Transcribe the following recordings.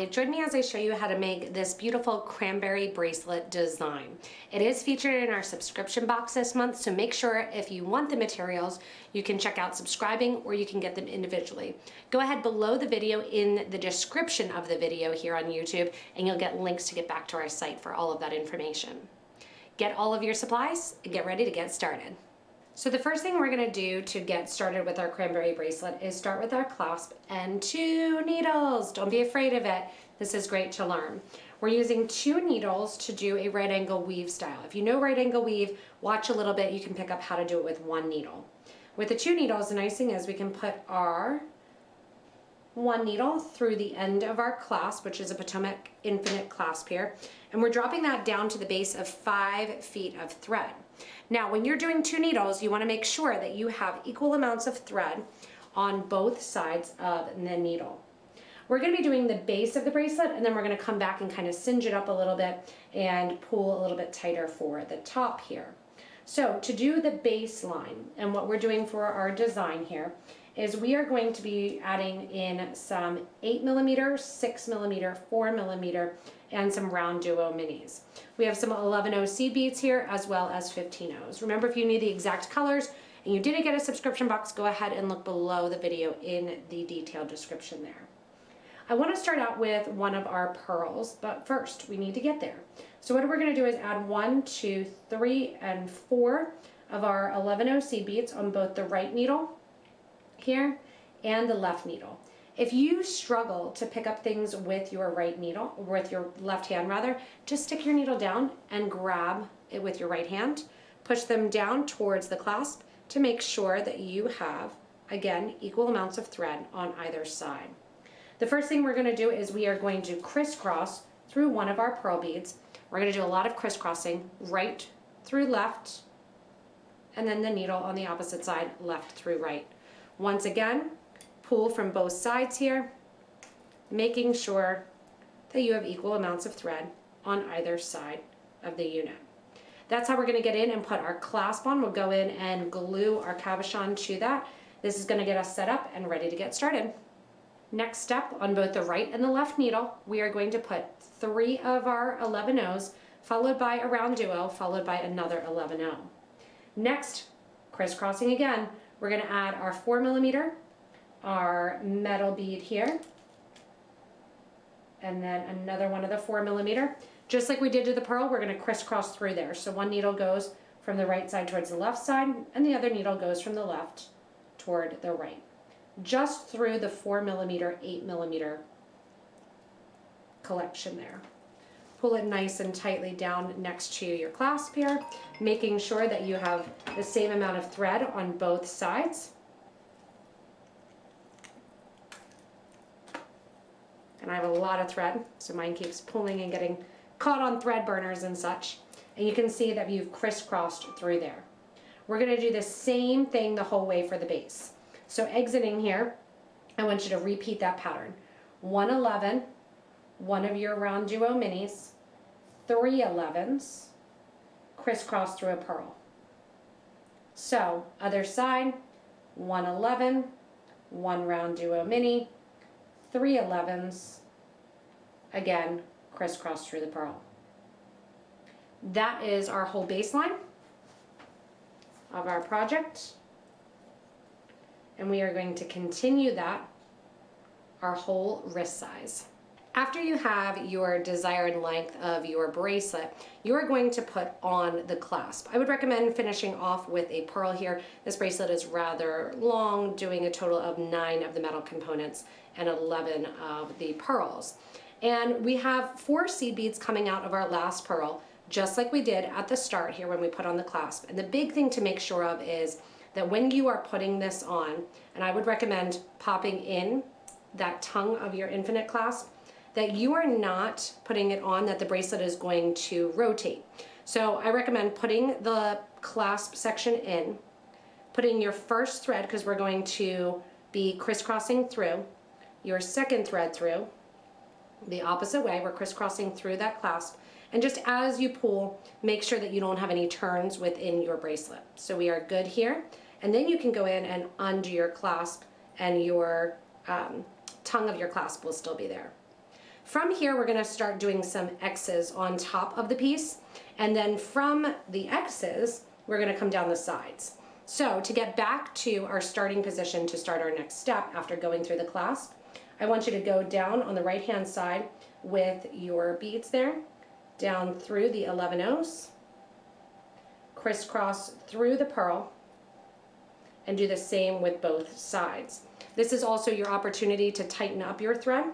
Allie. Join me as I show you how to make this beautiful cranberry bracelet design. It is featured in our subscription box this month, so make sure if you want the materials, you can check out subscribing or you can get them individually. Go ahead below the video in the description of the video here on YouTube and you'll get links to get back to our site for all of that information. Get all of your supplies and get ready to get started. So the first thing we're going to do to get started with our cranberry bracelet is start with our clasp and 2 needles. Don't be afraid of it. This is great to learn. We're using 2 needles to do a right angle weave style. If you know right angle weave, watch a little bit. You can pick up how to do it with 1 needle. With the 2 needles, the nice thing is we can put our 1 needle through the end of our clasp, which is a Potomac infinite clasp here, and we're dropping that down to the base of 5 feet of thread. Now, when you're doing 2 needles, you want to make sure that you have equal amounts of thread on both sides of the needle. We're going to be doing the base of the bracelet, and then we're going to come back and kind of cinch it up a little bit and pull a little bit tighter for the top here. So to do the baseline, and what we're doing for our design here, is we are going to be adding in some 8mm, 6mm, 4mm, and some round duo minis. We have some 11/0 seed beads here as well as 15/0s. Remember, if you need the exact colors and you didn't get a subscription box, go ahead and look below the video in the detailed description there. I want to start out with one of our pearls, but first we need to get there. So what we're going to do is add 1, 2, 3, and 4 of our 11/0 seed beads on both the right needle here and the left needle. If you struggle to pick up things with your right needle, or with your left hand rather, just stick your needle down and grab it with your right hand. Push them down towards the clasp to make sure that you have, again, equal amounts of thread on either side. The first thing we're going to do is we are going to crisscross through one of our pearl beads. We're going to do a lot of crisscrossing, right through left, and then the needle on the opposite side, left through right. Once again, pull from both sides here, making sure that you have equal amounts of thread on either side of the unit. That's how we're going to get in and put our clasp on. We'll go in and glue our cabochon to that. This is going to get us set up and ready to get started. Next step, on both the right and the left needle, we are going to put 3 of our 11/0s, followed by a round duo, followed by another 11/0. Next, crisscrossing again, we're going to add our 4mm, our metal bead here, and then another one of the 4mm. Just like we did to the pearl, we're going to crisscross through there. So one needle goes from the right side towards the left side, and the other needle goes from the left toward the right. Just through the 4mm, 8mm collection there. Pull it nice and tightly down next to your clasp here, making sure that you have the same amount of thread on both sides. And I have a lot of thread, so mine keeps pulling and getting caught on thread burners and such. And you can see that you've crisscrossed through there. We're going to do the same thing the whole way for the base. So exiting here, I want you to repeat that pattern. 1 11, one of your round duo minis, 3 11s, crisscross through a pearl. So other side, 1 11, 1 round duo mini, 3 11s, again, crisscross through the pearl. That is our whole baseline of our project, and we are going to continue that our whole wrist size. After you have your desired length of your bracelet, you are going to put on the clasp. I would recommend finishing off with a pearl here. This bracelet is rather long, doing a total of 9 of the metal components and 11 of the pearls. And we have 4 seed beads coming out of our last pearl, just like we did at the start here when we put on the clasp. And the big thing to make sure of is that when you are putting this on, and I would recommend popping in that tongue of your infinite clasp, that you are not putting it on that the bracelet is going to rotate. So I recommend putting the clasp section in, putting your first thread, because we're going to be crisscrossing through, your second thread through, the opposite way, we're crisscrossing through that clasp, and just as you pull, make sure that you don't have any turns within your bracelet. So we are good here, and then you can go in and undo your clasp, and your tongue of your clasp will still be there. From here, we're gonna start doing some X's on top of the piece, and then from the X's, we're gonna come down the sides. So to get back to our starting position to start our next step after going through the clasp, I want you to go down on the right-hand side with your beads there, down through the 11 O's, crisscross through the pearl, and do the same with both sides. This is also your opportunity to tighten up your thread.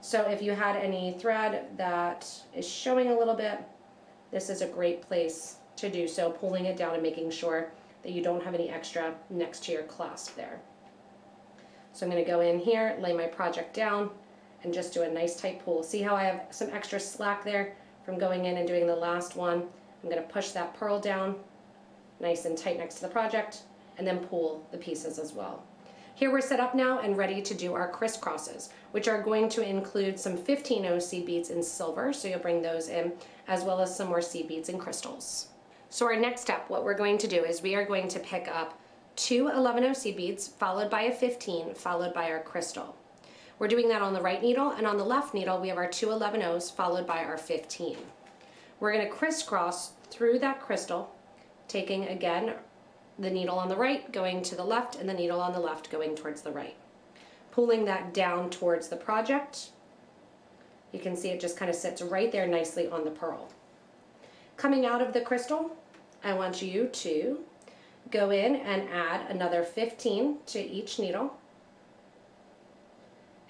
So if you had any thread that is showing a little bit, this is a great place to do so, pulling it down and making sure that you don't have any extra next to your clasp there. So I'm going to go in here, lay my project down, and just do a nice tight pull. See how I have some extra slack there from going in and doing the last one? I'm going to push that pearl down nice and tight next to the project, and then pull the pieces as well. Here we're set up now and ready to do our crisscrosses, which are going to include some 15 seed beads in silver, so you'll bring those in, as well as some more seed beads and crystals. So our next step, what we're going to do is we are going to pick up 2 11 seed beads, followed by a 15, followed by our crystal. We're doing that on the right needle, and on the left needle we have our 2 11 followed by our 15. We're going to crisscross through that crystal, taking again the needle on the right going to the left and the needle on the left going towards the right. Pulling that down towards the project, you can see it just kind of sits right there nicely on the pearl. Coming out of the crystal, I want you to go in and add another 15 to each needle.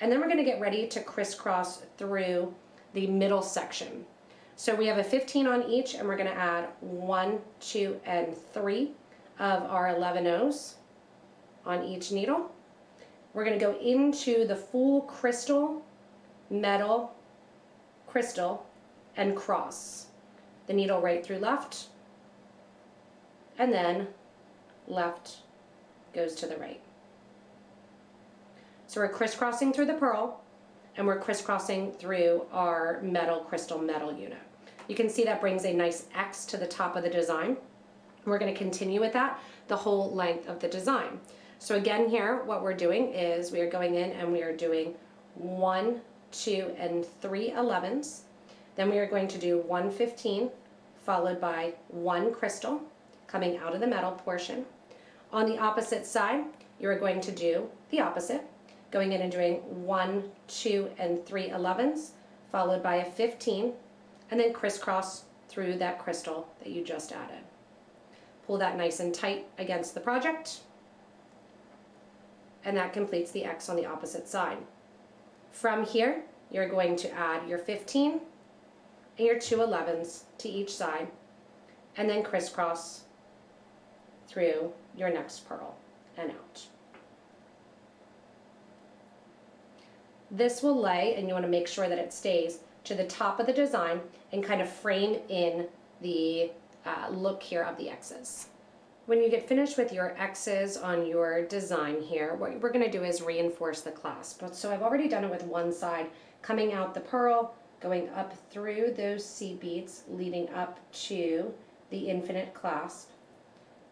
And then we're going to get ready to crisscross through the middle section. So we have a 15 on each, and we're going to add 1, 2, and 3 of our 11 O's on each needle. We're going to go into the full crystal, metal, crystal, and cross. The needle right through left, and then left goes to the right. So we're crisscrossing through the pearl, and we're crisscrossing through our metal, crystal, metal unit. You can see that brings a nice X to the top of the design. We're going to continue with that the whole length of the design. So again here, what we're doing is we are going in and we are doing 1, 2, and 3 11s. Then we are going to do 1 15, followed by 1 crystal coming out of the metal portion. On the opposite side, you're going to do the opposite, going in and doing 1, 2, and 3 11s, followed by a 15, and then crisscross through that crystal that you just added. Pull that nice and tight against the project, and that completes the X on the opposite side. From here, you're going to add your 15 and your 2 11s to each side, and then crisscross through your next pearl and out. This will lay, and you want to make sure that it stays to the top of the design and kind of frame in the look here of the X's. When you get finished with your X's on your design here, what we're going to do is reinforce the clasp. So I've already done it with one side, coming out the pearl, going up through those seed beads, leading up to the infinite clasp,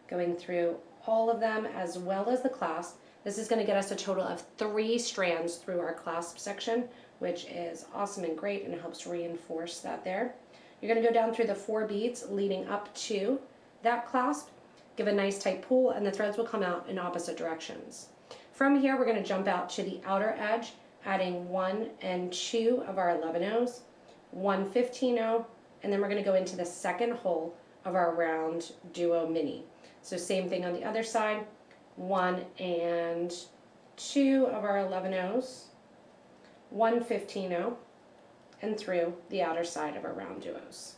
going through all of them as well as the clasp. This is going to get us a total of 3 strands through our clasp section, which is awesome and great and helps reinforce that there. You're going to go down through the 4 beads leading up to that clasp, give a nice tight pull, and the threads will come out in opposite directions. From here, we're going to jump out to the outer edge, adding 1 and 2 of our 11 O's, 1 15 O, and then we're going to go into the second hole of our round duo mini. So same thing on the other side, 1 and 2 of our 11 O's, 1 15 O, and through the outer side of our round duos.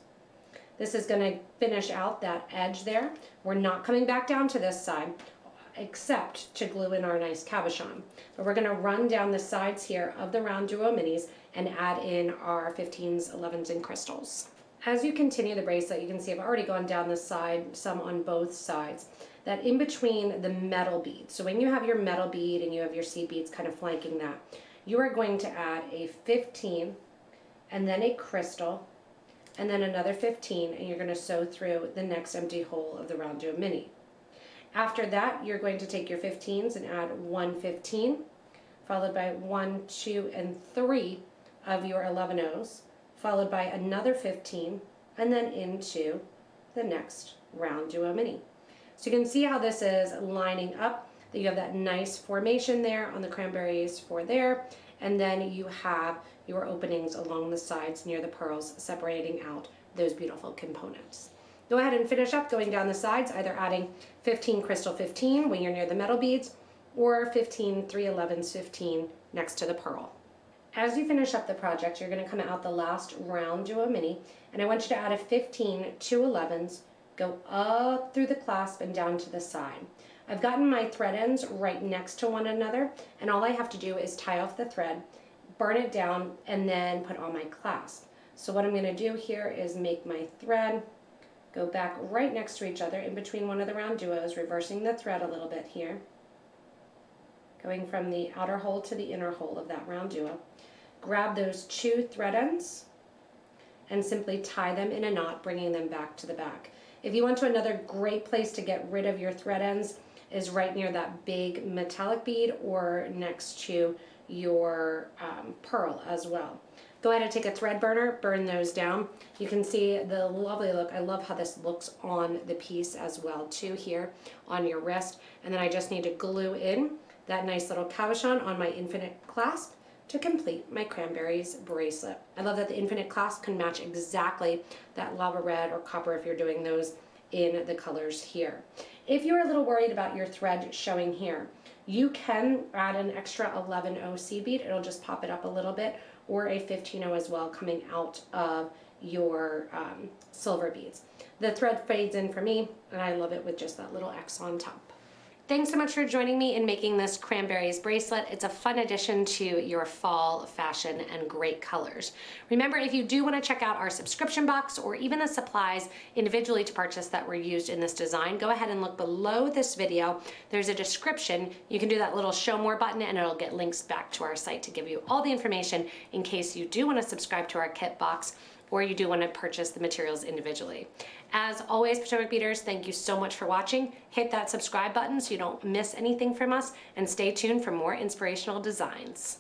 This is going to finish out that edge there. We're not coming back down to this side except to glue in our nice cabochon. But we're going to run down the sides here of the round duo minis and add in our 15s, 11s, and crystals. As you continue the bracelet, you can see I've already gone down the side, some on both sides, that in between the metal beads. So when you have your metal bead and you have your seed beads kind of flanking that, you are going to add a 15 and then a crystal and then another 15, and you're going to sew through the next empty hole of the round duo mini. After that, you're going to take your 15s and add 1 15, followed by 1, 2, and 3 of your 11 O's, followed by another 15, and then into the next round duo mini. So you can see how this is lining up, that you have that nice formation there on the cranberries for there, and then you have your openings along the sides near the pearls separating out those beautiful components. Go ahead and finish up going down the sides, either adding 15 crystal 15 when you're near the metal beads, or 15 3/11s 15 next to the pearl. As you finish up the project, you're going to come out the last round duo mini, and I want you to add a 15 2/11s, go up through the clasp and down to the side. I've gotten my thread ends right next to one another, and all I have to do is tie off the thread, burn it down, and then put on my clasp. So what I'm going to do here is make my thread go back right next to each other in between one of the round duos, reversing the thread a little bit here, going from the outer hole to the inner hole of that round duo. Grab those 2 thread ends and simply tie them in a knot, bringing them back to the back. If you want to, another great place to get rid of your thread ends is right near that big metallic bead or next to your pearl as well. Go ahead and take a thread burner, burn those down. You can see the lovely look. I love how this looks on the piece as well too here on your wrist. And then I just need to glue in that nice little cabochon on my infinite clasp to complete my cranberries bracelet. I love that the infinite clasp can match exactly that lava red or copper if you're doing those in the colors here. If you're a little worried about your thread showing here, you can add an extra 11O seed bead. It'll just pop it up a little bit, or a 15O as well coming out of your silver beads. The thread fades in for me, and I love it with just that little X on top. Thanks so much for joining me in making this cranberries bracelet. It's a fun addition to your fall fashion and great colors. Remember, if you do want to check out our subscription box or even the supplies individually to purchase that were used in this design, go ahead and look below this video. There's a description. You can do that little show more button and it'll get links back to our site to give you all the information in case you do want to subscribe to our kit box or you do want to purchase the materials individually. As always, Potomac Beaders, thank you so much for watching. Hit that subscribe button so you don't miss anything from us, and stay tuned for more inspirational designs.